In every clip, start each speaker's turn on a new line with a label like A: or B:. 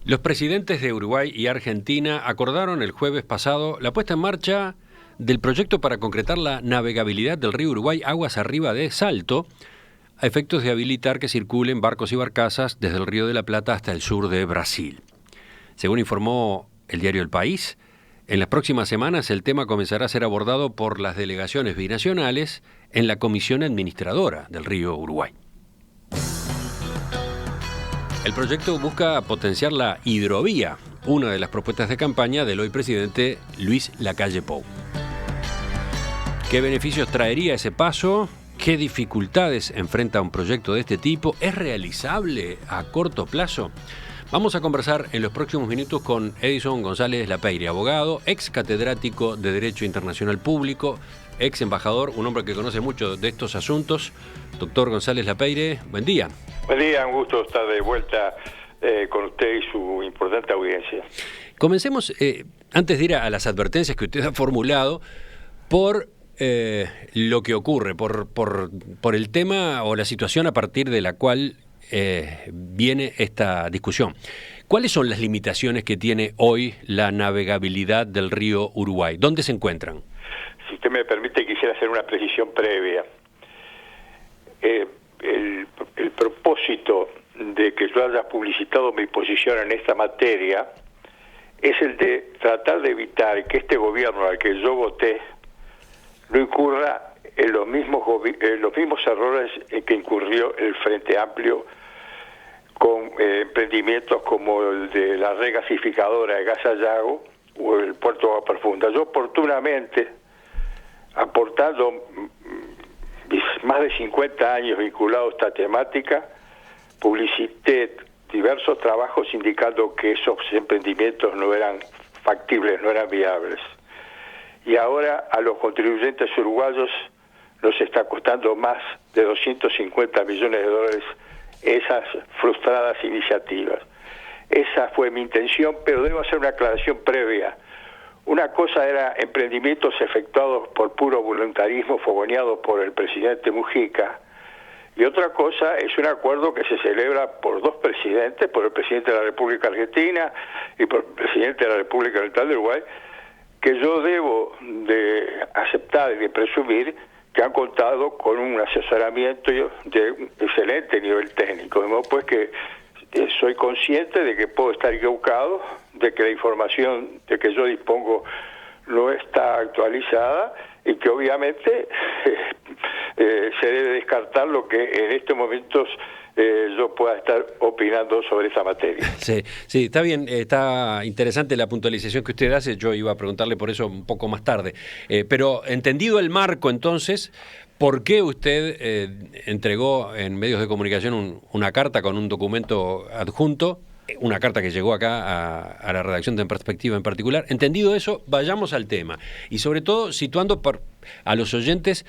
A: Los presidentes de Uruguay y Argentina acordaron el jueves pasado la puesta en marcha del proyecto para concretar la navegabilidad del río Uruguay aguas arriba de Salto, a efectos de habilitar que circulen barcos y barcazas desde el Río de la Plata hasta el sur de Brasil. Según informó el diario El País, en las próximas semanas el tema comenzará a ser abordado por las delegaciones binacionales en la Comisión Administradora del río Uruguay. El proyecto busca potenciar la hidrovía, una de las propuestas de campaña del hoy presidente Luis Lacalle Pou. ¿Qué beneficios traería ese paso? ¿Qué dificultades enfrenta un proyecto de este tipo? ¿Es realizable a corto plazo? Vamos a conversar en los próximos minutos con Edison González Lapeyre, abogado, ex catedrático de Derecho Internacional Público, ex embajador, un hombre que conoce mucho de estos asuntos. Doctor González Lapeyre, buen día.
B: Buen día, un gusto estar de vuelta con usted y su importante audiencia.
A: Comencemos, antes de ir a las advertencias que usted ha formulado, por lo que ocurre, por el tema o la situación a partir de la cual viene esta discusión. ¿Cuáles son las limitaciones que tiene hoy la navegabilidad del río Uruguay? ¿Dónde se encuentran?
B: Si usted me permite, quisiera hacer una precisión previa. El propósito de que yo haya publicitado mi posición en esta materia es el de tratar de evitar que este gobierno al que yo voté no incurra en los mismos errores en que incurrió el Frente Amplio con emprendimientos como el de la regasificadora de Gasallago o el puerto de Agua Profunda. Yo oportunamente, aportando más de 50 años vinculado a esta temática, publicité diversos trabajos indicando que esos emprendimientos no eran factibles, no eran viables. Y ahora a los contribuyentes uruguayos nos está costando más de 250 millones de dólares esas frustradas iniciativas. Esa fue mi intención, pero debo hacer una aclaración previa. Una cosa era emprendimientos efectuados por puro voluntarismo fogoneado por el presidente Mujica, y otra cosa es un acuerdo que se celebra por dos presidentes, por el presidente de la República Argentina y por el presidente de la República Oriental de Uruguay, que yo debo de aceptar y de presumir que han contado con un asesoramiento de un excelente nivel técnico. De modo pues que soy consciente de que puedo estar equivocado, de que la información de que yo dispongo no está actualizada y que obviamente se debe descartar lo que en estos momentos yo pueda estar opinando sobre esa materia.
A: Sí, está bien, está interesante la puntualización que usted hace, yo iba a preguntarle por eso un poco más tarde, pero entendido el marco entonces, ¿por qué usted entregó en medios de comunicación una carta con un documento adjunto? Una carta que llegó acá a la redacción de En Perspectiva en particular. Entendido eso, vayamos al tema. Y sobre todo situando a los oyentes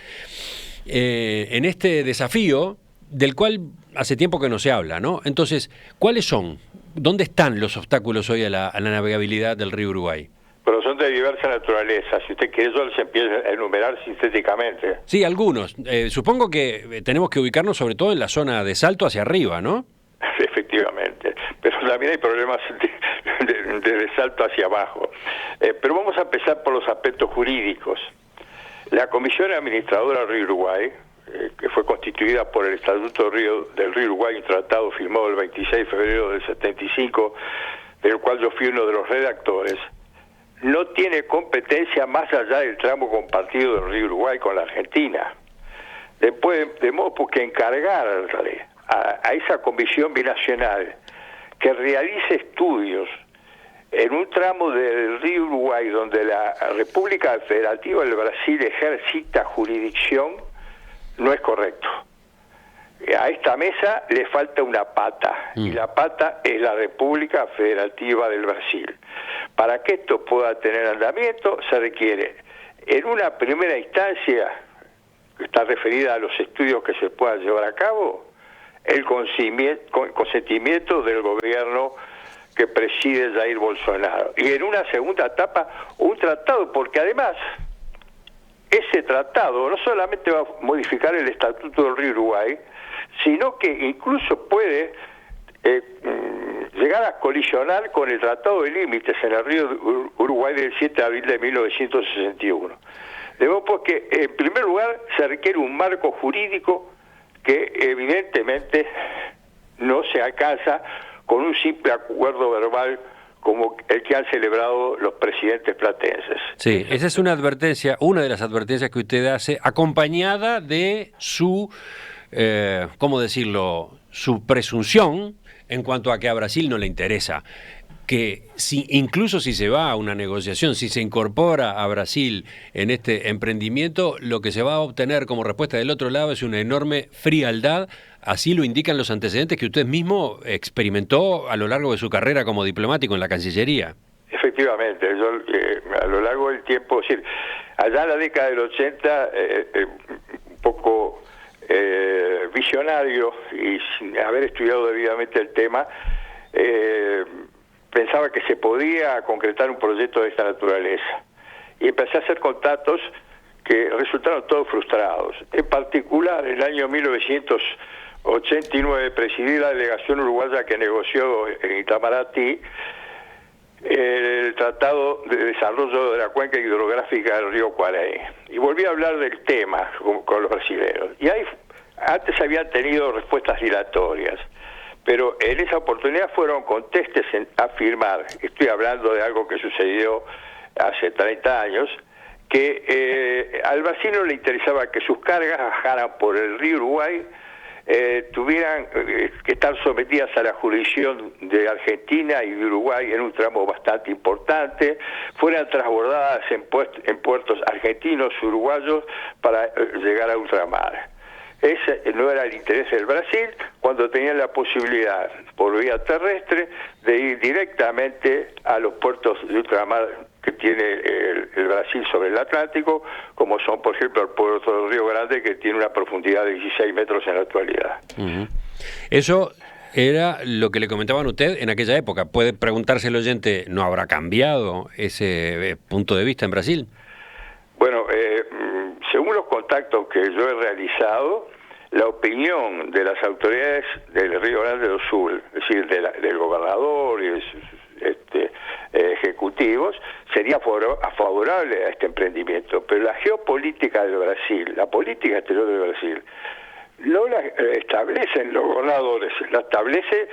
A: en este desafío del cual hace tiempo que no se habla, ¿no? Entonces, ¿cuáles son? ¿Dónde están los obstáculos hoy a la navegabilidad del río Uruguay?
B: Pero son de diversa naturaleza. Si usted quiere, yo les empiezo a enumerar sintéticamente.
A: Sí, algunos. Supongo que tenemos que ubicarnos sobre todo en la zona de Salto hacia arriba, ¿no?
B: Efectivamente, pero también hay problemas de Salto hacia abajo. Pero vamos a empezar por los aspectos jurídicos. La Comisión Administradora del Río Uruguay, que fue constituida por el Estatuto del Río Uruguay, un tratado firmado el 26 de febrero del 75, del cual yo fui uno de los redactores, no tiene competencia más allá del tramo compartido del Río Uruguay con la Argentina. Después, de modo que encargarle a esa comisión binacional que realice estudios en un tramo del río Uruguay donde la República Federativa del Brasil ejercita jurisdicción, no es correcto. A esta mesa le falta una pata, y la pata es la República Federativa del Brasil. Para que esto pueda tener andamiento, se requiere, en una primera instancia, que está referida a los estudios que se puedan llevar a cabo, el consentimiento del gobierno que preside Jair Bolsonaro. Y en una segunda etapa, un tratado, porque además ese tratado no solamente va a modificar el Estatuto del Río Uruguay, sino que incluso puede llegar a colisionar con el Tratado de Límites en el río Uruguay del 7 de abril de 1961. De modo pues que, en primer lugar, se requiere un marco jurídico que evidentemente no se alcanza con un simple acuerdo verbal como el que han celebrado los presidentes platenses.
A: Sí, esa es una advertencia, una de las advertencias que usted hace, acompañada de su, ¿cómo decirlo?, su presunción en cuanto a que a Brasil no le interesa. Que incluso si se va a una negociación, si se incorpora a Brasil en este emprendimiento, lo que se va a obtener como respuesta del otro lado es una enorme frialdad, así lo indican los antecedentes que usted mismo experimentó a lo largo de su carrera como diplomático en la Cancillería.
B: Efectivamente, yo a lo largo del tiempo, es decir, allá en la década del 80, un poco visionario y sin haber estudiado debidamente el tema, pensaba que se podía concretar un proyecto de esta naturaleza. Y empecé a hacer contactos que resultaron todos frustrados. En particular, en el año 1989 presidí la delegación uruguaya que negoció en Itamaraty el Tratado de Desarrollo de la Cuenca Hidrográfica del río Cuarey. Y volví a hablar del tema con los brasileños. Y ahí antes habían tenido respuestas dilatorias, pero en esa oportunidad fueron contestes en afirmar, estoy hablando de algo que sucedió hace 30 años, que al Brasil no le interesaba que sus cargas bajaran por el río Uruguay, tuvieran que estar sometidas a la jurisdicción de Argentina y de Uruguay en un tramo bastante importante, fueran transbordadas en puertos argentinos, uruguayos, para llegar a ultramar. Ese no era el interés del Brasil cuando tenían la posibilidad, por vía terrestre, de ir directamente a los puertos de ultramar que tiene el Brasil sobre el Atlántico, como son, por ejemplo, el puerto del Río Grande, que tiene una profundidad de 16 metros en la actualidad.
A: Uh-huh. Eso era lo que le comentaban a usted en aquella época. Puede preguntarse el oyente, ¿no habrá cambiado ese punto de vista en Brasil?
B: Bueno, según los contactos que yo he realizado, la opinión de las autoridades del Río Grande do Sul, es decir, del gobernador y de sus ejecutivos, sería favorable a este emprendimiento. Pero la geopolítica del Brasil, la política exterior del Brasil, no la establecen los gobernadores, la establece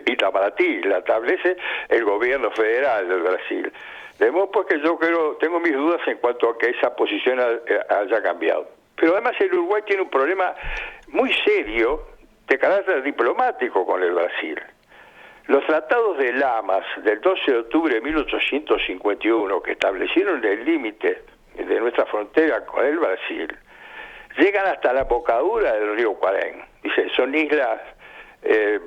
B: Itamaraty, la establece el gobierno federal del Brasil. De modo pues que yo tengo mis dudas en cuanto a que esa posición haya cambiado. Pero además el Uruguay tiene un problema muy serio de carácter diplomático con el Brasil. Los tratados de Lamas del 12 de octubre de 1851, que establecieron el límite de nuestra frontera con el Brasil, llegan hasta la embocadura del río Cuarén. Dice, son islas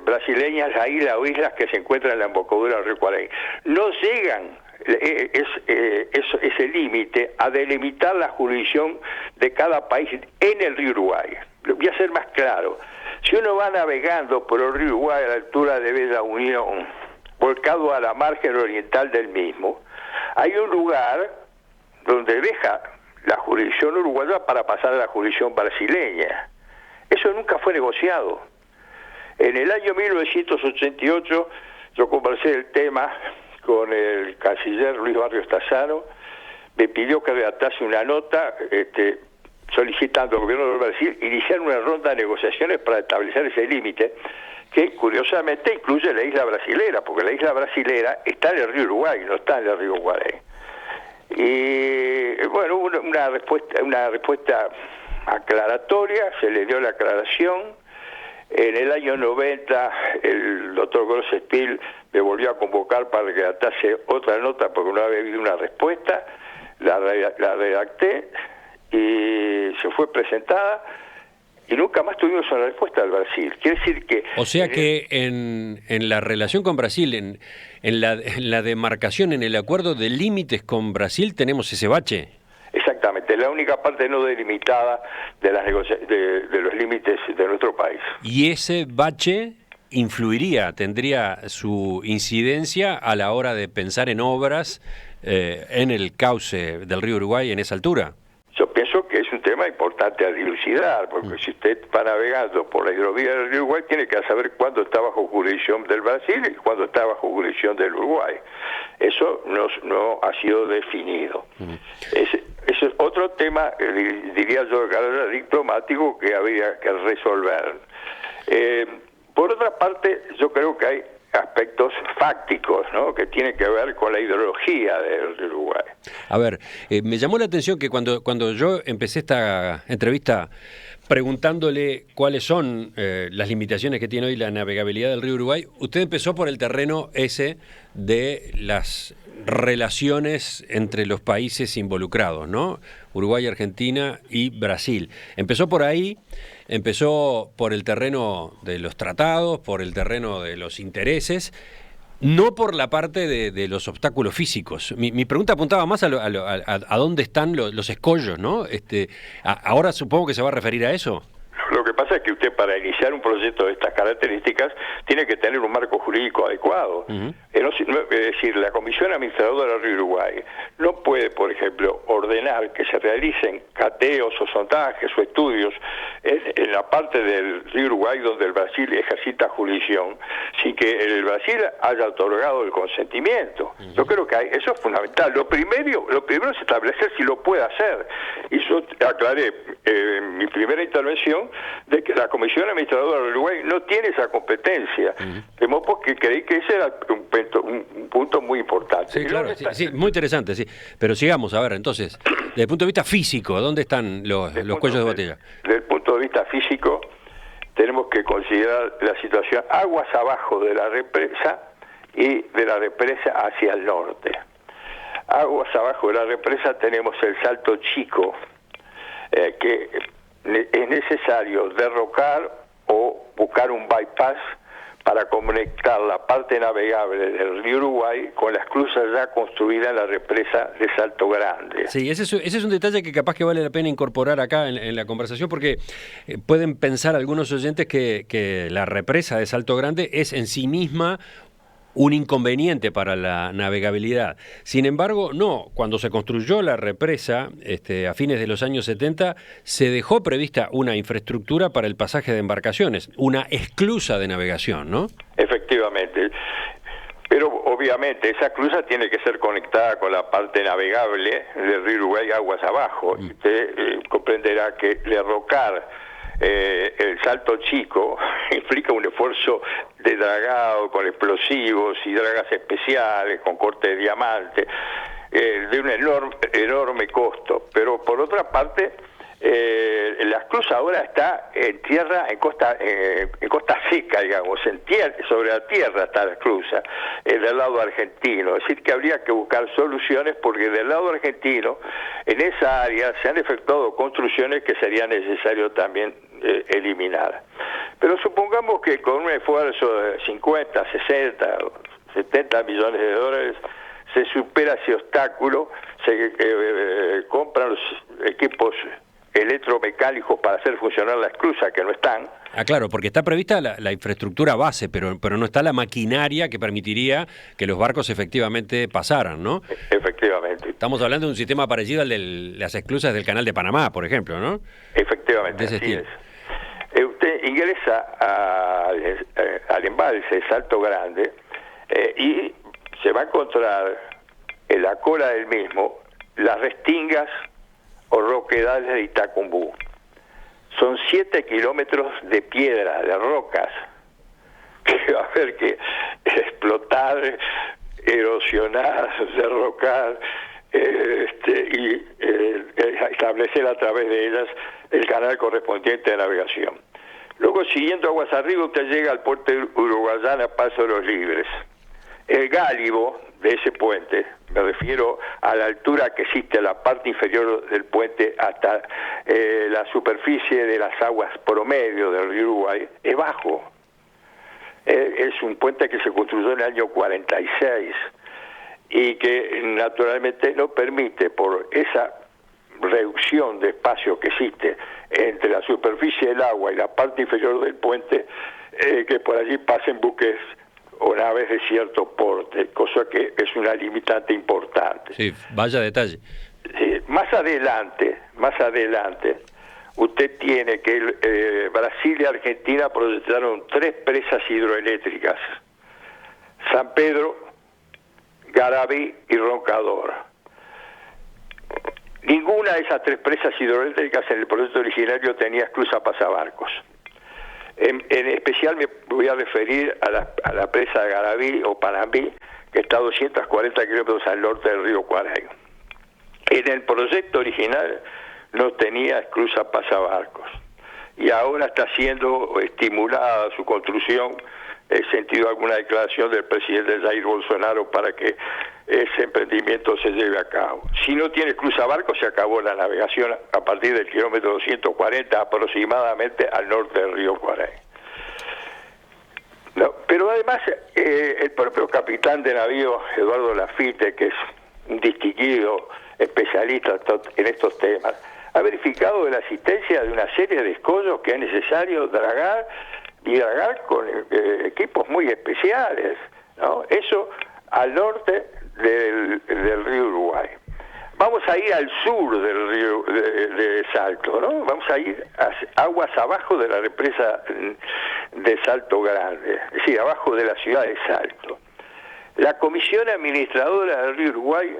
B: brasileñas, la isla o islas que se encuentran en la embocadura del río Cuarén. No llegan ese límite a delimitar la jurisdicción de cada país en el río Uruguay. Lo voy a ser más claro. Si uno va navegando por el río Uruguay a la altura de Bella Unión, volcado a la margen oriental del mismo, hay un lugar donde deja la jurisdicción uruguaya para pasar a la jurisdicción brasileña. Eso nunca fue negociado. En el año 1988 yo conversé el tema con el canciller Luis Barrios Tassano, me pidió que redactase una nota solicitando al gobierno del Brasil iniciar una ronda de negociaciones para establecer ese límite, que curiosamente incluye la isla brasilera, porque la isla brasilera está en el río Uruguay, no está en el río Guarey. Y bueno, hubo una respuesta aclaratoria, se le dio la aclaración. En el año 90 el doctor Grosespil me volvió a convocar para que redactase otra nota porque no había habido una respuesta, la redacté y se fue presentada y nunca más tuvimos una respuesta del Brasil. Quiere decir que...
A: O sea que en la relación con Brasil, en la demarcación, en el acuerdo de límites con Brasil, tenemos ese bache.
B: Exactamente, la única parte no delimitada de los límites de nuestro país.
A: ¿Y ese bache tendría su incidencia a la hora de pensar en obras en el cauce del río Uruguay en esa altura?
B: Yo pienso que es es un tema importante a dilucidar, porque si usted va navegando por la hidrovía del río Uruguay, tiene que saber cuándo está bajo jurisdicción del Brasil y cuándo está bajo jurisdicción del Uruguay. Eso no ha sido definido. Ese es otro tema, diría yo, de carácter diplomático que habría que resolver. Por otra parte, yo creo que hay aspectos fácticos, ¿no?, que tienen que ver con la ideología del Uruguay.
A: A ver, me llamó la atención que cuando yo empecé esta entrevista preguntándole cuáles son las limitaciones que tiene hoy la navegabilidad del río Uruguay, usted empezó por el terreno ese de las relaciones entre los países involucrados, ¿no? Uruguay, Argentina y Brasil. Empezó por ahí, empezó por el terreno de los tratados, por el terreno de los intereses, no por la parte de los obstáculos físicos. Mi pregunta apuntaba más a dónde están los escollos, ¿no? Ahora supongo que se va a referir a eso.
B: Lo que pasa es que usted, para iniciar un proyecto de estas características, tiene que tener un marco jurídico adecuado. Es decir, la Comisión Administradora del Río Uruguay no puede, por ejemplo, ordenar que se realicen cateos o sondajes o estudios en la parte del Río Uruguay donde el Brasil ejercita jurisdicción, sin que el Brasil haya otorgado el consentimiento. Yo creo que eso es fundamental. Lo primero es establecer si lo puede hacer. Y yo aclaré en mi primera intervención de que la Comisión Administradora del Uruguay no tiene esa competencia. De modo que creí que ese era un punto muy importante.
A: Sí, claro, sí, muy interesante, sí. Pero sigamos, a ver, entonces, desde el punto de vista físico, ¿dónde están los cuellos de botella?
B: Desde el punto de vista físico, tenemos que considerar la situación aguas abajo de la represa y de la represa hacia el norte. Aguas abajo de la represa tenemos el Salto Chico, que es necesario derrocar o buscar un bypass para conectar la parte navegable del río Uruguay con las cruzas ya construidas en la represa de Salto Grande.
A: Sí, ese es un detalle que capaz que vale la pena incorporar acá en la conversación, porque pueden pensar algunos oyentes que la represa de Salto Grande es en sí misma un inconveniente para la navegabilidad. Sin embargo, no. Cuando se construyó la represa, a fines de los años 70, se dejó prevista una infraestructura para el pasaje de embarcaciones, una esclusa de navegación, ¿no?
B: Efectivamente. Pero obviamente esa esclusa tiene que ser conectada con la parte navegable del río Uruguay aguas abajo. Usted comprenderá que derrocar el Salto Chico implica un esfuerzo de dragado con explosivos y dragas especiales, con corte de diamante, de un enorme costo. Pero por otra parte, la esclusa ahora está en tierra, en costa seca, digamos, sobre la tierra está la esclusa, del lado argentino. Es decir, que habría que buscar soluciones porque del lado argentino, en esa área, se han efectuado construcciones que sería necesario también eliminar. Pero supongamos que con un esfuerzo de 50, 60, 70 millones de dólares se supera ese obstáculo, se compran los equipos electromecánicos para hacer funcionar la esclusa, que no están.
A: Ah, claro, porque está prevista la infraestructura base, pero no está la maquinaria que permitiría que los barcos efectivamente pasaran, ¿no?
B: Efectivamente.
A: Estamos hablando de un sistema parecido al de las esclusas del Canal de Panamá, por ejemplo, ¿no?
B: Efectivamente, así es. Usted ingresa al embalse Salto Grande y se va a encontrar en la cola del mismo las restingas o roquedales de Itacumbú. Son 7 kilómetros de piedra, de rocas, que va a haber que explotar, erosionar, derrocar y establecer a través de ellas el canal correspondiente de navegación. Luego, siguiendo aguas arriba, usted llega al puerto de Uruguayana, Paso de los Libres. El gálibo de ese puente, me refiero a la altura que existe en la parte inferior del puente hasta la superficie de las aguas promedio del río Uruguay, es bajo. Es un puente que se construyó en el año 46 y que naturalmente no permite, por esa reducción de espacio que existe entre la superficie del agua y la parte inferior del puente, que por allí pasen buques o naves de cierto porte, cosa que es una limitante importante.
A: Sí, vaya detalle.
B: más adelante, usted tiene que Brasil y Argentina proyectaron 3 presas hidroeléctricas: San Pedro, Garaví y Roncador. Ninguna de esas 3 presas hidroeléctricas en el proyecto originario tenía esclusa pasabarcos. En especial me voy a referir a la presa de Garaví o Panambí, que está a 240 kilómetros al norte del río Cuaraí. En el proyecto original no tenía esclusa pasabarcos y ahora está siendo estimulada su construcción. He sentido alguna declaración del presidente Jair Bolsonaro para que ese emprendimiento se lleve a cabo. Si no tiene esclusa barco, se acabó la navegación a partir del kilómetro 240 aproximadamente al norte del río Cuaraí. No, pero además el propio capitán de navío Eduardo Lafite, que es un distinguido especialista en estos temas, ha verificado la existencia de una serie de escollos que es necesario dragar con equipos muy especiales, ¿no? Eso al norte del río Uruguay. Vamos a ir al sur del río de Salto, ¿no? Vamos a ir a aguas abajo de la represa de Salto Grande, es decir, abajo de la ciudad de Salto. La comisión administradora del río Uruguay,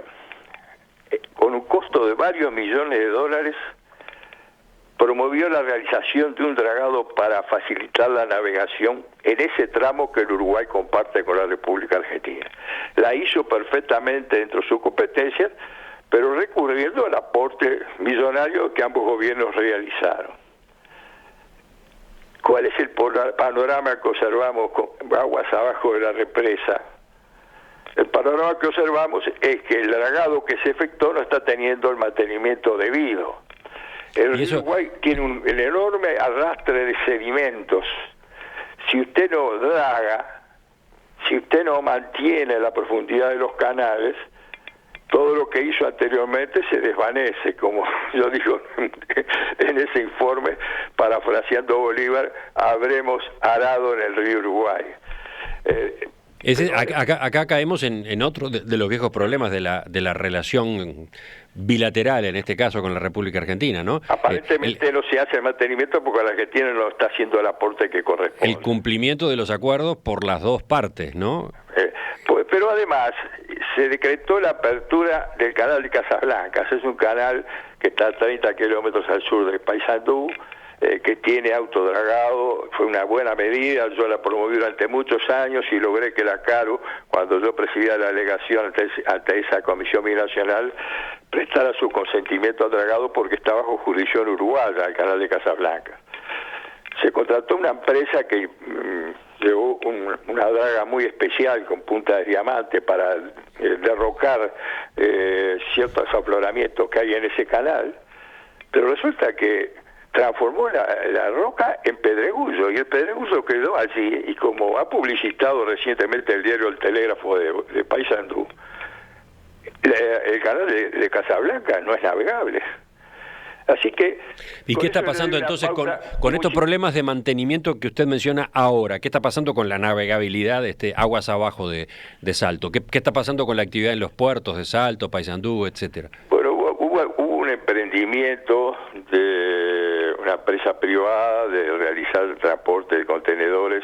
B: con un costo de varios millones de dólares, promovió la realización de un dragado para facilitar la navegación en ese tramo que el Uruguay comparte con la República Argentina. La hizo perfectamente dentro de sus competencias, pero recurriendo al aporte millonario que ambos gobiernos realizaron. ¿Cuál es el panorama que observamos con aguas abajo de la represa? El panorama que observamos es que el dragado que se efectuó no está teniendo el mantenimiento debido. El río Uruguay tiene un enorme arrastre de sedimentos. Si usted no draga, si usted no mantiene la profundidad de los canales, todo lo que hizo anteriormente se desvanece, como yo digo en ese informe, parafraseando Bolívar, habremos arado en el río Uruguay.
A: Acá caemos en otro de los viejos problemas de la relación bilateral, en este caso con la República Argentina, ¿no?
B: Aparentemente no se hace el mantenimiento porque la Argentina no está haciendo el aporte que corresponde.
A: El cumplimiento de los acuerdos por las dos partes, ¿no?
B: Pero además se decretó la apertura del canal de Casablanca. Es un canal que está a 30 kilómetros al sur de Paysandú, que tiene autodragado. Fue una buena medida, yo la promoví durante muchos años y logré que la CARU, cuando yo presidía la delegación ante esa comisión binacional, prestara su consentimiento al dragado porque está bajo jurisdicción uruguaya el canal de Casablanca. Se contrató una empresa que llevó una draga muy especial con punta de diamante para derrocar ciertos afloramientos que hay en ese canal, pero resulta que transformó la roca en pedregullo y el pedregullo quedó allí, y como ha publicitado recientemente el diario El Telégrafo de Paysandú, el canal de Casablanca no es navegable. Así que...
A: ¿Y qué está pasando entonces con estos problemas de mantenimiento que usted menciona ahora? ¿Qué está pasando con la navegabilidad de aguas abajo de Salto? ¿Qué está pasando con la actividad en los puertos de Salto, Paysandú, etcétera?
B: Bueno, hubo un emprendimiento de una empresa privada de realizar el transporte de contenedores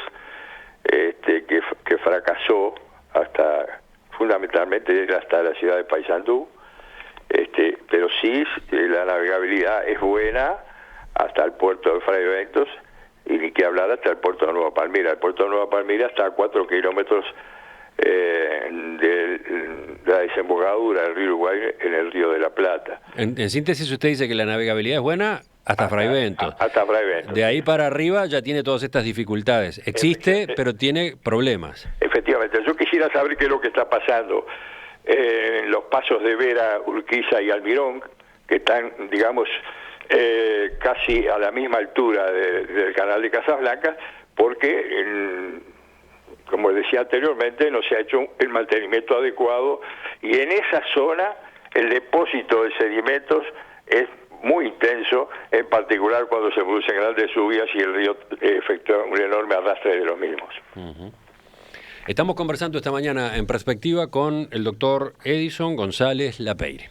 B: que fracasó fundamentalmente hasta la ciudad de Paysandú. Pero sí, la navegabilidad es buena hasta el puerto de Fray Bentos, y ni que hablar hasta el puerto de Nueva Palmira. El puerto de Nueva Palmira está a 4 kilómetros de la desembocadura del río Uruguay en el río de la Plata.
A: En síntesis, usted dice que la navegabilidad es buena hasta Fray Bentos.
B: Hasta Fray Bentos.
A: De ahí para arriba ya tiene todas estas dificultades. Existe, pero tiene problemas.
B: Efectivamente. Yo quisiera saber qué es lo que está pasando en los pasos de Vera, Urquiza y Almirón, que están, digamos, casi a la misma altura del canal de Casablanca, porque, como decía anteriormente, no se ha hecho el mantenimiento adecuado, y en esa zona el depósito de sedimentos es muy intenso, en particular cuando se producen grandes lluvias y el río efectúa un enorme arrastre de los mismos.
A: Uh-huh. Estamos conversando esta mañana en Perspectiva con el doctor Edison González Lapeire.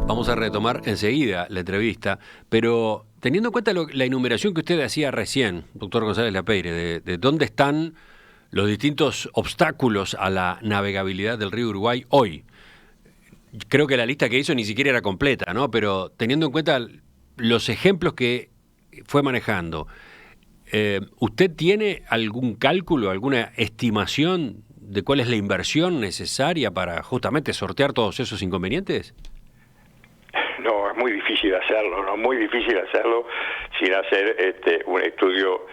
A: Vamos a retomar enseguida la entrevista, pero teniendo en cuenta la enumeración que usted hacía recién, doctor González Lapeyre, de dónde están los distintos obstáculos a la navegabilidad del río Uruguay hoy. Creo que la lista que hizo ni siquiera era completa, ¿no? Pero teniendo en cuenta los ejemplos que fue manejando, ¿usted tiene algún cálculo, alguna estimación de cuál es la inversión necesaria para justamente sortear todos esos inconvenientes?
B: No, es muy difícil hacerlo, ¿no? Muy difícil hacerlo sin hacer un estudio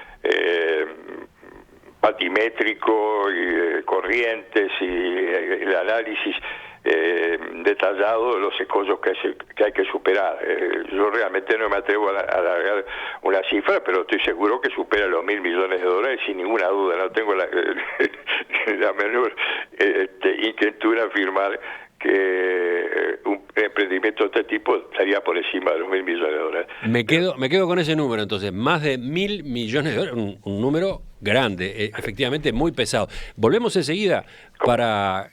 B: patimétrico y de corrientes y el análisis detallado de los escollos que hay que superar. Yo realmente no me atrevo a alargar una cifra, pero estoy seguro que supera los $1.000 millones sin ninguna duda. No tengo la menor intención de afirmar que un emprendimiento de este tipo estaría por encima de los $1.000 millones.
A: Me quedo con ese número, entonces, más de $1.000 millones, un número grande, efectivamente muy pesado. Volvemos enseguida para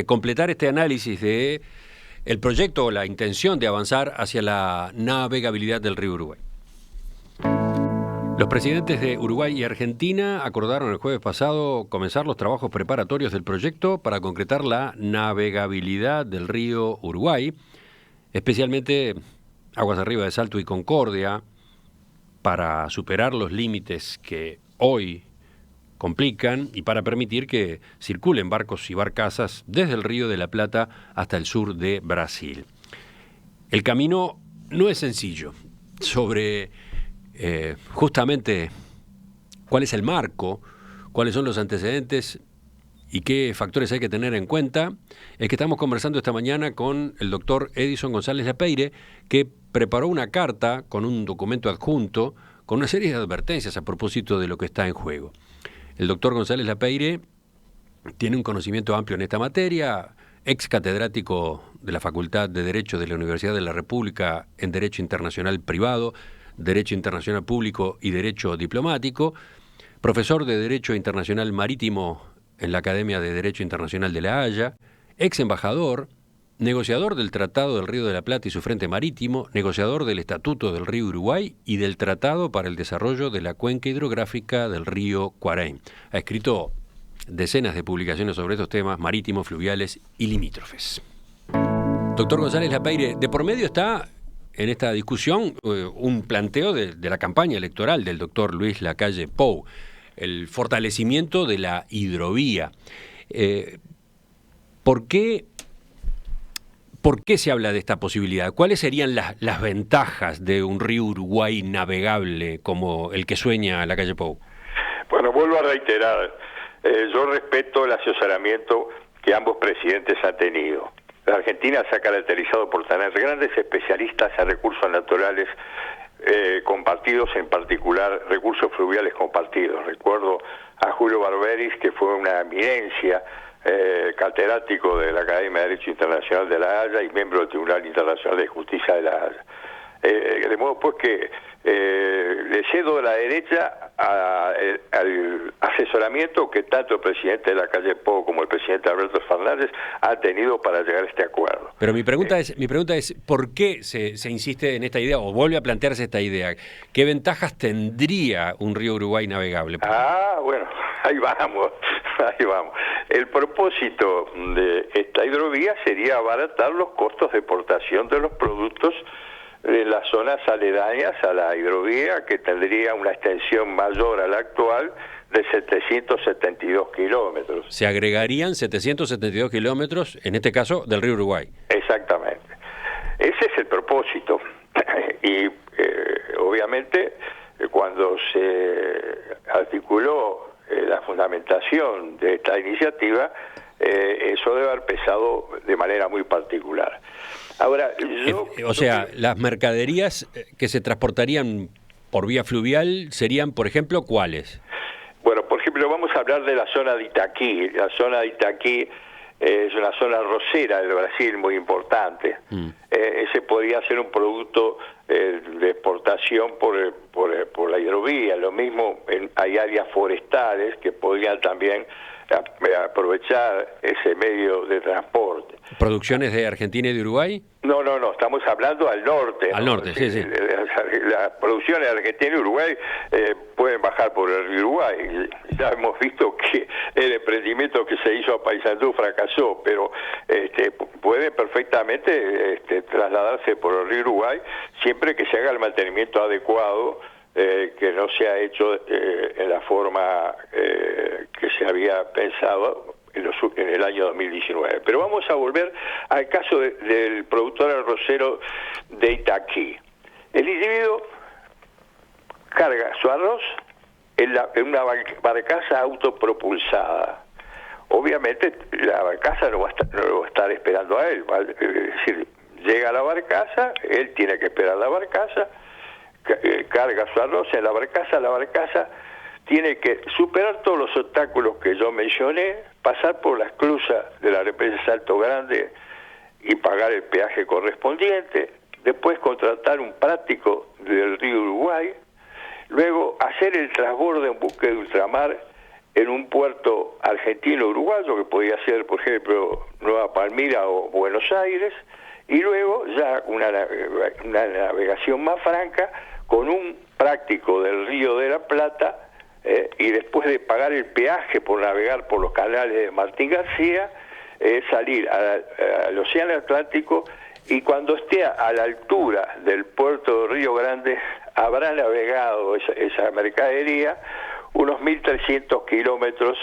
A: completar este análisis de el proyecto o la intención de avanzar hacia la navegabilidad del río Uruguay. Los presidentes de Uruguay y Argentina acordaron el jueves pasado comenzar los trabajos preparatorios del proyecto para concretar la navegabilidad del río Uruguay, especialmente aguas arriba de Salto y Concordia, para superar los límites que hoy complican y para permitir que circulen barcos y barcazas desde el Río de la Plata hasta el sur de Brasil. El camino no es sencillo. Sobre justamente cuál es el marco, cuáles son los antecedentes y qué factores hay que tener en cuenta, es que estamos conversando esta mañana con el doctor Edison González Lapeyre, que preparó una carta con un documento adjunto, con una serie de advertencias a propósito de lo que está en juego. El doctor González Lapeyre tiene un conocimiento amplio en esta materia, ex catedrático de la Facultad de Derecho de la Universidad de la República en Derecho Internacional Privado, Derecho Internacional Público y Derecho Diplomático, profesor de Derecho Internacional Marítimo en la Academia de Derecho Internacional de La Haya, ex embajador, negociador del Tratado del Río de la Plata y su Frente Marítimo, negociador del Estatuto del Río Uruguay y del Tratado para el Desarrollo de la Cuenca Hidrográfica del Río Cuarén. Ha escrito decenas de publicaciones sobre estos temas marítimos, fluviales y limítrofes. Doctor González Lapeyre, de por medio está en esta discusión un planteo de la campaña electoral del doctor Luis Lacalle Pou, el fortalecimiento de la hidrovía. ¿Por qué se habla de esta posibilidad? ¿Cuáles serían las ventajas de un río Uruguay navegable como el que sueña Lacalle Pou?
B: Bueno, vuelvo a reiterar, yo respeto el asesoramiento que ambos presidentes han tenido. La Argentina se ha caracterizado por tener grandes especialistas en recursos naturales compartidos, en particular recursos fluviales compartidos. Recuerdo a Julio Barberis, que fue una eminencia, catedrático de la Academia de Derecho Internacional de La Haya y miembro del Tribunal Internacional de Justicia de La Haya. De modo pues que le cedo de la derecha al asesoramiento que tanto el presidente de Lacalle Pou como el presidente Alberto Fernández han tenido para llegar a este acuerdo.
A: Pero mi pregunta es ¿por qué se insiste en esta idea o vuelve a plantearse esta idea? ¿Qué ventajas tendría un río Uruguay navegable?
B: Bueno, ahí vamos. El propósito de esta hidrovía sería abaratar los costos de exportación de los productos de las zonas aledañas a la hidrovía, que tendría una extensión mayor a la actual de 772 kilómetros.
A: Se agregarían 772 kilómetros, en este caso, del río Uruguay.
B: Exactamente. Ese es el propósito. Y obviamente, cuando se articuló la fundamentación de esta iniciativa, eso debe haber pesado de manera muy particular. Ahora,
A: las mercaderías que se transportarían por vía fluvial serían, por ejemplo, ¿cuáles?
B: Bueno, por ejemplo, vamos a hablar de la zona de Itaquí. La zona de Itaquí es una zona arrocera del Brasil muy importante. Ese podría ser un producto de exportación por la hidrovía. Lo mismo, hay áreas forestales que podrían también aprovechar ese medio de transporte.
A: ¿Producciones de Argentina y de Uruguay?
B: No, estamos hablando al norte.
A: Al norte, sí.
B: Las producciones de Argentina y Uruguay pueden bajar por el río Uruguay. Ya hemos visto que el emprendimiento que se hizo a Paysandú fracasó, pero puede perfectamente trasladarse por el río Uruguay siempre que se haga el mantenimiento adecuado, que no se ha hecho en la forma que se había pensado en el año 2019. Pero vamos a volver al caso del productor arrocero de Itaquí. El individuo carga su arroz en una barcaza autopropulsada. Obviamente la barcaza no va a estar esperando a él. Es decir, llega a la barcaza, él tiene que esperar la barcaza, carga su arroz en la barcaza tiene que superar todos los obstáculos que yo mencioné, pasar por las cruzas de la represa Salto Grande y pagar el peaje correspondiente, después contratar un práctico del río Uruguay, luego hacer el transbordo en buque de ultramar en un puerto argentino-uruguayo, que podía ser, por ejemplo, Nueva Palmira o Buenos Aires, y luego ya una navegación más franca con un práctico del Río de la Plata, y después de pagar el peaje por navegar por los canales de Martín García, salir al Océano Atlántico, y cuando esté a la altura del puerto de Río Grande habrá navegado esa mercadería unos 1.300 kilómetros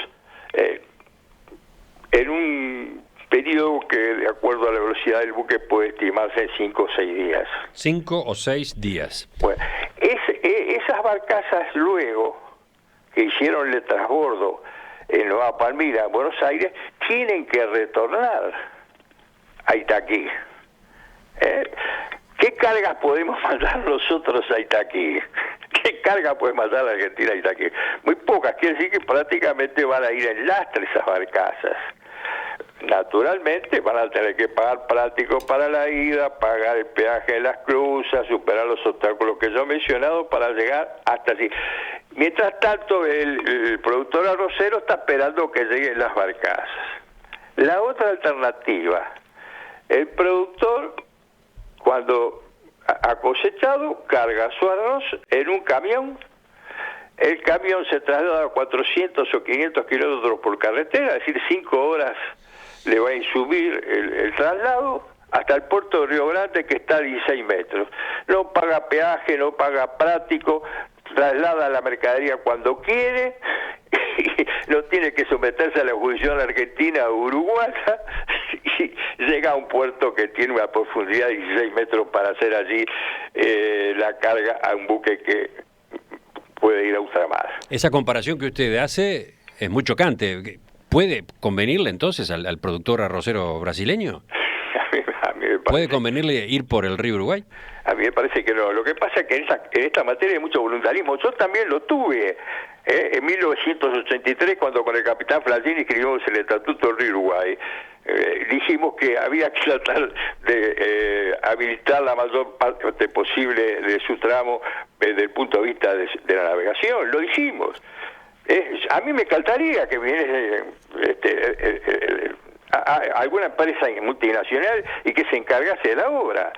B: en un periodo que, de acuerdo a la velocidad del buque, puede estimarse en 5 o 6 días.
A: 5 o 6 días.
B: Bueno, esas barcazas luego que hicieron el transbordo en Nueva Palmira, en Buenos Aires, tienen que retornar a Itaquí. ¿Qué cargas podemos mandar nosotros a Itaquí? ¿Qué carga puede mandar la Argentina a Itaquí? Muy pocas, quiere decir que prácticamente van a ir en lastre esas barcazas. Naturalmente van a tener que pagar prácticos para la ida, pagar el peaje de las cruzas, superar los obstáculos que yo he mencionado para llegar hasta allí. Mientras tanto, el productor arrocero está esperando que lleguen las barcazas. La otra alternativa, el productor, cuando ha cosechado, carga su arroz en un camión. El camión se traslada a 400 o 500 kilómetros por carretera, es decir, 5 horas le va a insumir el traslado hasta el puerto de Río Grande, que está a 16 metros. No paga peaje, no paga práctico, traslada la mercadería cuando quiere, y no tiene que someterse a la jurisdicción argentina o uruguaya, y llega a un puerto que tiene una profundidad de 16 metros para hacer allí la carga a un buque que puede ir a ultramar.
A: Esa comparación que usted hace es muy chocante. ¿Puede convenirle entonces al productor arrocero brasileño?
B: A mí me parece.
A: ¿Puede convenirle ir por el río Uruguay?
B: A mí me parece que no. Lo que pasa es que en esta materia hay mucho voluntarismo. Yo también lo tuve. En 1983, cuando con el capitán Flagini escribimos el Estatuto del Río Uruguay, dijimos que había que tratar de habilitar la mayor parte posible de su tramo desde el punto de vista de la navegación. Lo dijimos. A mí me encantaría que viniera alguna empresa multinacional y que se encargase de la obra.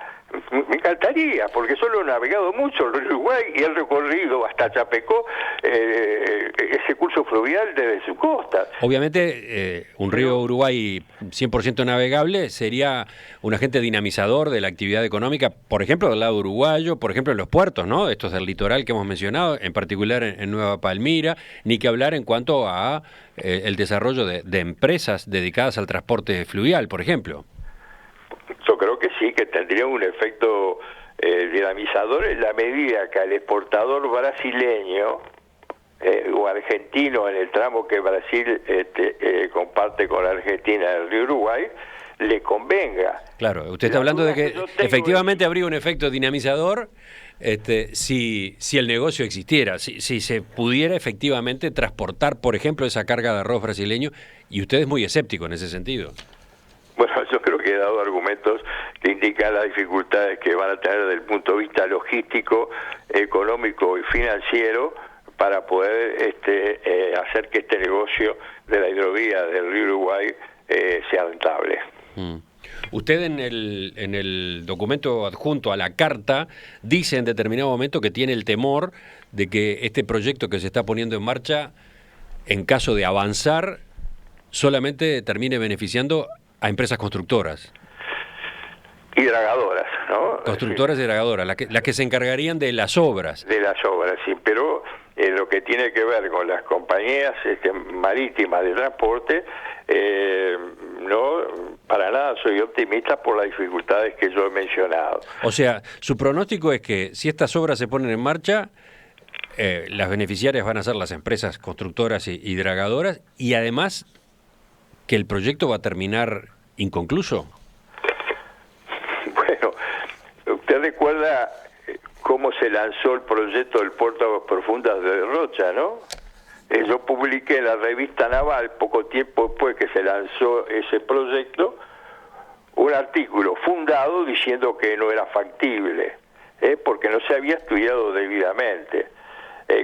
B: Me encantaría, porque solo he navegado mucho el río Uruguay y he recorrido hasta Chapecó ese curso fluvial desde su costa.
A: Obviamente, un río Uruguay 100% navegable sería un agente dinamizador de la actividad económica, por ejemplo, del lado uruguayo, por ejemplo, en los puertos, ¿no? Estos del litoral que hemos mencionado, en particular en Nueva Palmira, ni que hablar en cuanto a el desarrollo de empresas dedicadas al transporte fluvial, por ejemplo.
B: Yo creo que sí, que tendría un efecto dinamizador en la medida que al exportador brasileño o argentino en el tramo que Brasil comparte con la Argentina el río Uruguay, le convenga.
A: Claro, usted está hablando de que efectivamente habría un efecto dinamizador si el negocio existiera, si se pudiera efectivamente transportar, por ejemplo, esa carga de arroz brasileño, y usted es muy escéptico en ese sentido.
B: Bueno, yo creo que he dado argumentos que indican las dificultades que van a tener desde el punto de vista logístico, económico y financiero para poder hacer que este negocio de la hidrovía del río Uruguay sea rentable.
A: Usted en el documento adjunto a la carta dice en determinado momento que tiene el temor de que este proyecto que se está poniendo en marcha, en caso de avanzar, solamente termine beneficiando a empresas constructoras.
B: Y dragadoras, ¿no?
A: Constructoras y dragadoras, las que se encargarían de las obras.
B: De las obras, sí, pero lo que tiene que ver con las compañías marítimas de transporte, no, para nada soy optimista por las dificultades que yo he mencionado.
A: O sea, su pronóstico es que si estas obras se ponen en marcha, las beneficiarias van a ser las empresas constructoras y dragadoras, y además que el proyecto va a terminar inconcluso.
B: Bueno, usted recuerda cómo se lanzó el proyecto del Puerto de Aguas Profundas de Rocha, ¿no? Yo publiqué en la revista Naval, poco tiempo después que se lanzó ese proyecto, un artículo fundado diciendo que no era factible, porque no se había estudiado debidamente.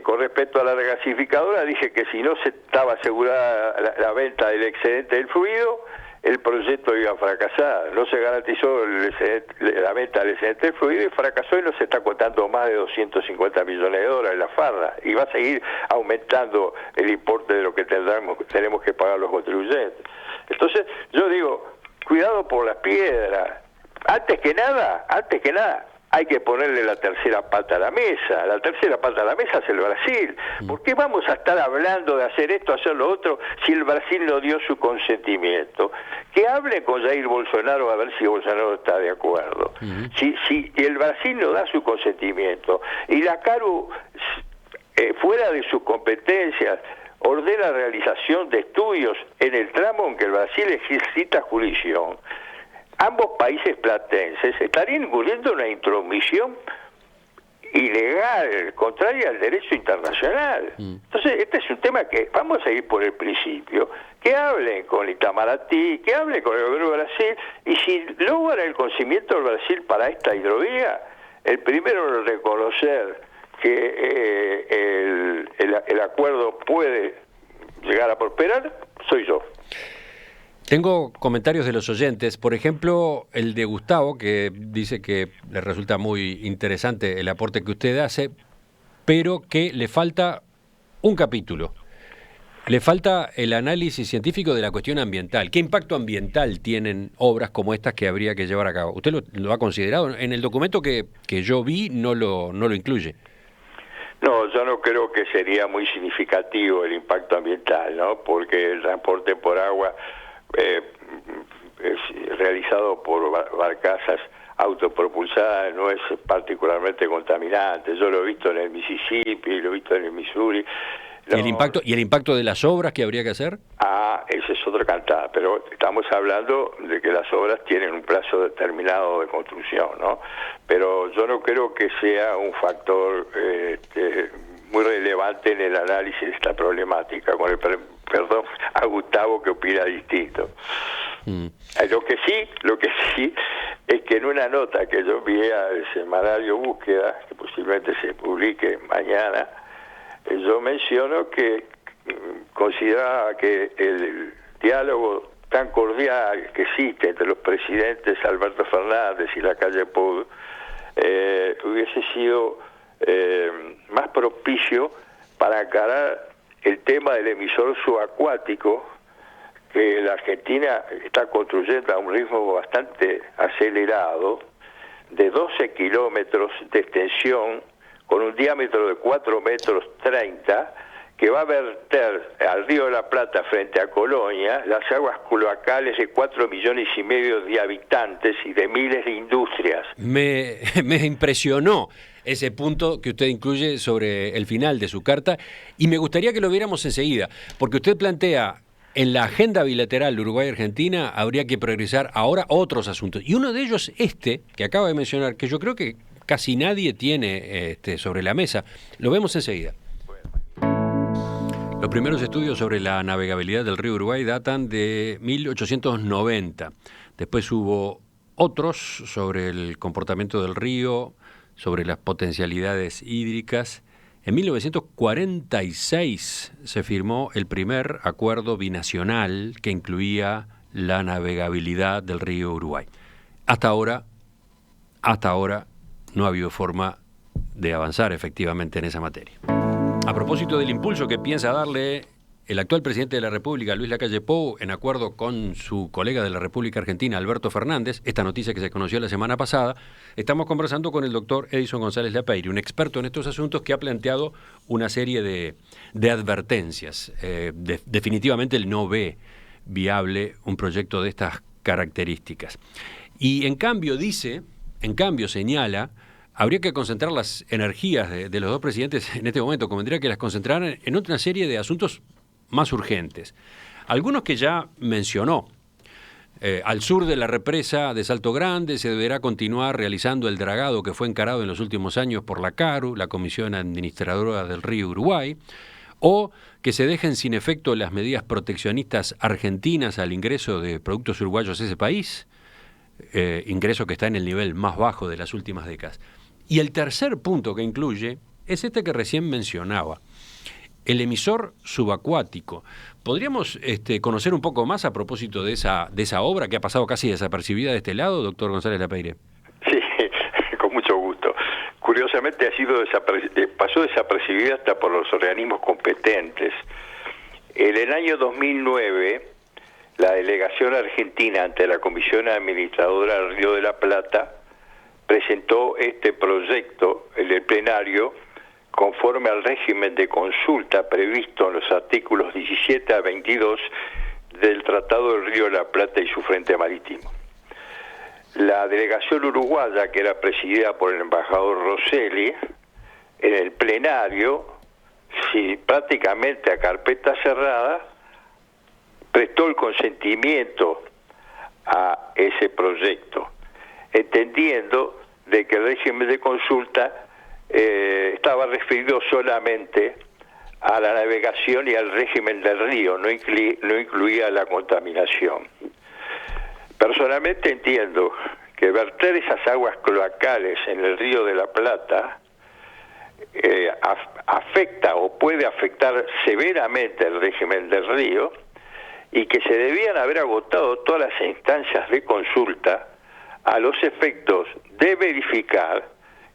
B: Con respecto a la regasificadora, dije que si no se estaba asegurada la venta del excedente del fluido, el proyecto iba a fracasar. No se garantizó la venta del excedente del fluido y fracasó, y no se está contando más de 250 millones de dólares la farra, y va a seguir aumentando el importe de lo que tenemos que pagar los contribuyentes. Entonces, yo digo, cuidado por las piedras. Antes que nada, hay que ponerle la tercera pata a la mesa. La tercera pata a la mesa es el Brasil. ¿Por qué vamos a estar hablando de hacer esto, hacer lo otro, si el Brasil no dio su consentimiento? Que hable con Jair Bolsonaro a ver si Bolsonaro está de acuerdo. Si el Brasil no da su consentimiento y la CARU, fuera de sus competencias, ordena realización de estudios en el tramo en que el Brasil ejercita jurisdicción, ambos países platenses estarían incurriendo en una intromisión ilegal, contraria al derecho internacional. Entonces, este es un tema que vamos a ir por el principio, que hablen con Itamaraty, que hablen con el gobierno de Brasil, y si logran el consentimiento del Brasil para esta hidrovía, el primero en reconocer que el acuerdo puede llegar a prosperar, soy yo.
A: Tengo comentarios de los oyentes, por ejemplo, el de Gustavo, que dice que le resulta muy interesante el aporte que usted hace, pero que le falta un capítulo. Le falta el análisis científico de la cuestión ambiental. ¿Qué impacto ambiental tienen obras como estas que habría que llevar a cabo? ¿Usted lo ha considerado? En el documento que yo vi no lo incluye.
B: No, yo no creo que sería muy significativo el impacto ambiental, ¿no? Porque el transporte por agua es realizado por barcazas autopropulsadas, no es particularmente contaminante. Yo lo he visto en el Mississippi, lo he visto en el Missouri. No.
A: ¿Y el impacto de las obras que habría que hacer?
B: Esa es otra cantada, pero estamos hablando de que las obras tienen un plazo determinado de construcción, ¿no? Pero yo no creo que sea un factor muy relevante en el análisis de esta problemática, con el perdón a Gustavo, que opina distinto. Lo que sí es que en una nota que yo envié al semanario Búsqueda, que posiblemente se publique mañana, yo menciono que consideraba que el diálogo tan cordial que existe entre los presidentes Alberto Fernández y Lacalle Pou hubiese sido más propicio para encarar el tema del emisor subacuático, que la Argentina está construyendo a un ritmo bastante acelerado, de 12 kilómetros de extensión, con un diámetro de 4,30 metros, que va a verter al Río de la Plata frente a Colonia las aguas cloacales de 4,5 millones de habitantes y de miles de industrias.
A: Me impresionó ese punto que usted incluye sobre el final de su carta, y me gustaría que lo viéramos enseguida, porque usted plantea en la agenda bilateral Uruguay-Argentina habría que priorizar ahora otros asuntos, y uno de ellos que acaba de mencionar, que yo creo que casi nadie tiene sobre la mesa. Lo vemos enseguida. Los primeros estudios sobre la navegabilidad del río Uruguay datan de 1890. Después hubo otros sobre el comportamiento del río, sobre las potencialidades hídricas, En 1946 se firmó el primer acuerdo binacional que incluía la navegabilidad del río Uruguay. Hasta ahora no ha habido forma de avanzar efectivamente en esa materia. A propósito del impulso que piensa darle el actual presidente de la República, Luis Lacalle Pou, en acuerdo con su colega de la República Argentina, Alberto Fernández, esta noticia que se conoció la semana pasada, estamos conversando con el doctor Edison González Lapeyre, un experto en estos asuntos que ha planteado una serie de advertencias. Definitivamente él no ve viable un proyecto de estas características. Y en cambio señala, habría que concentrar las energías de los dos presidentes en este momento, convendría que las concentraran en otra serie de asuntos más urgentes. Algunos que ya mencionó. Al sur de la represa de Salto Grande se deberá continuar realizando el dragado que fue encarado en los últimos años por la CARU, la Comisión Administradora del Río Uruguay, o que se dejen sin efecto las medidas proteccionistas argentinas al ingreso de productos uruguayos a ese país, ingreso que está en el nivel más bajo de las últimas décadas. Y el tercer punto que incluye es este que recién mencionaba, el emisor subacuático. ¿Podríamos conocer un poco más a propósito de esa obra que ha pasado casi desapercibida de este lado, doctor González Lapeyre?
B: Sí, con mucho gusto. Curiosamente pasó desapercibida hasta por los organismos competentes. En el año 2009, la delegación argentina ante la Comisión Administradora del Río de la Plata presentó este proyecto en el plenario conforme al régimen de consulta previsto en los artículos 17 a 22 del Tratado del Río de la Plata y su frente marítimo. La delegación uruguaya, que era presidida por el embajador Rosselli, en el plenario, prácticamente a carpeta cerrada, prestó el consentimiento a ese proyecto, entendiendo de que el régimen de consulta estaba referido solamente a la navegación y al régimen del río, no incluía la contaminación. Personalmente entiendo que verter esas aguas cloacales en el Río de la Plata afecta o puede afectar severamente el régimen del río y que se debían haber agotado todas las instancias de consulta a los efectos de verificar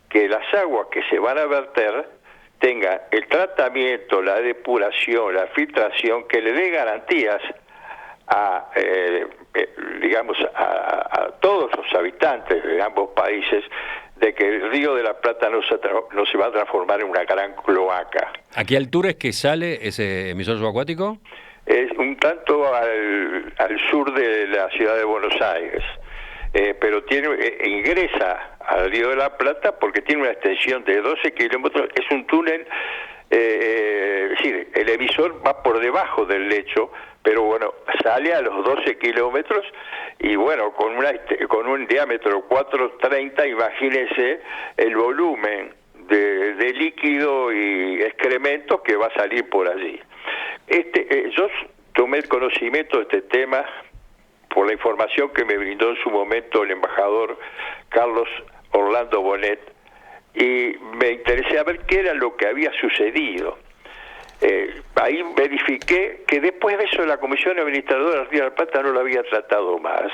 B: que las aguas que se van a verter tengan el tratamiento, la depuración, la filtración que le dé garantías a todos los habitantes de ambos países de que el Río de la Plata no se va a transformar en una gran cloaca.
A: ¿A qué altura es que sale ese emisor subacuático?
B: Es un tanto al sur de la ciudad de Buenos Aires. Pero ingresa al Río de la Plata porque tiene una extensión de 12 kilómetros, es un túnel, es decir, el emisor va por debajo del lecho, pero bueno, sale a los 12 kilómetros y bueno, con un diámetro 430, imagínense el volumen de líquido y excrementos que va a salir por allí. Yo tomé el conocimiento de este tema por la información que me brindó en su momento el embajador Carlos Orlando Bonet, y me interesé a ver qué era lo que había sucedido. Ahí verifiqué que después de eso la Comisión Administradora del Río de la Plata no lo había tratado más,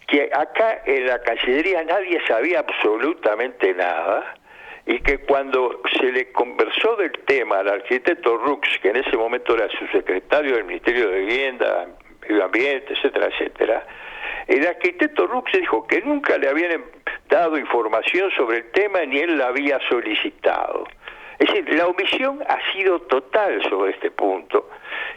B: que acá en la Cancillería nadie sabía absolutamente nada, y que cuando se le conversó del tema al arquitecto Rux, que en ese momento era subsecretario del Ministerio de Vivienda, Medio Ambiente, etcétera, etcétera, el arquitecto Rux dijo que nunca le habían dado información sobre el tema ni él la había solicitado. Es decir, la omisión ha sido total sobre este punto,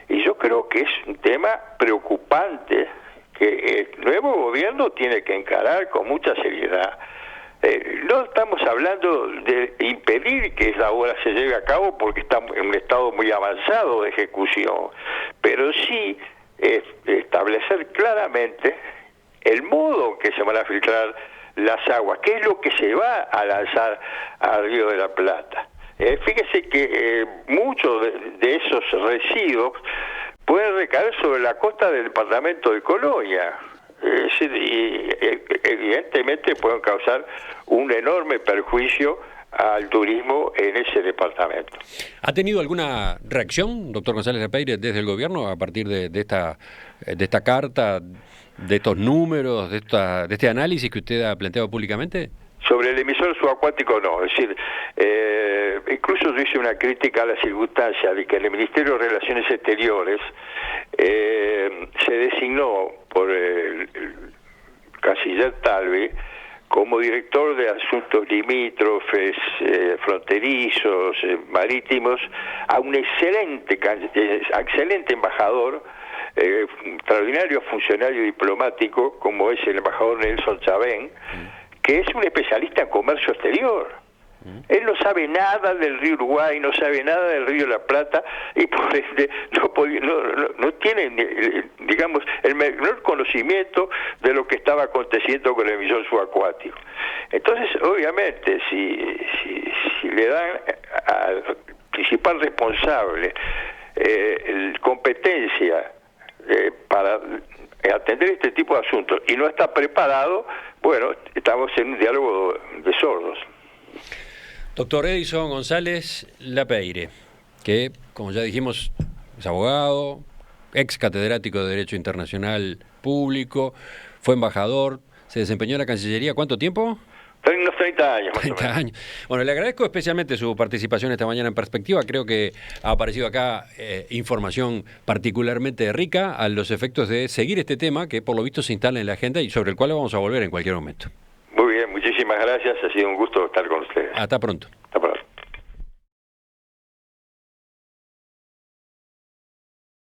B: y yo creo que es un tema preocupante que el nuevo gobierno tiene que encarar con mucha seriedad. No estamos hablando de impedir que esa obra se lleve a cabo porque está en un estado muy avanzado de ejecución, pero sí establecer claramente el modo en que se van a filtrar las aguas, qué es lo que se va a lanzar al Río de la Plata. Fíjese que muchos de esos residuos pueden recaer sobre la costa del departamento de Colonia. Y evidentemente pueden causar un enorme perjuicio al turismo en ese departamento.
A: ¿Ha tenido alguna reacción, doctor González Lapeyre, desde el gobierno a partir de esta carta, de estos números, de este análisis que usted ha planteado públicamente?
B: Sobre el emisor subacuático no, es decir, incluso yo hice una crítica a la circunstancia de que en el Ministerio de Relaciones Exteriores se designó por el canciller Talvi como director de asuntos limítrofes, fronterizos, marítimos, a un excelente embajador, extraordinario funcionario diplomático, como es el embajador Nelson Chabén, que es un especialista en comercio exterior. Él no sabe nada del río Uruguay, no sabe nada del río La Plata, y por ende no tiene, digamos, el menor conocimiento de lo que estaba aconteciendo con el emisor subacuático. Entonces, obviamente, si le dan al principal responsable competencia para atender este tipo de asuntos y no está preparado, bueno, estamos en un diálogo de sordos.
A: Doctor Edison González Lapeyre, que, como ya dijimos, es abogado, ex catedrático de Derecho Internacional Público, fue embajador, se desempeñó en la Cancillería, ¿cuánto tiempo?
B: Unos 30 años.
A: 30 años. Bueno, le agradezco especialmente su participación esta mañana en Perspectiva. Creo que ha aparecido acá información particularmente rica a los efectos de seguir este tema que por lo visto se instala en la agenda y sobre el cual vamos a volver en cualquier momento.
B: Muy bien, muchísimas gracias. Ha sido un gusto estar con ustedes.
A: Hasta pronto.
B: Hasta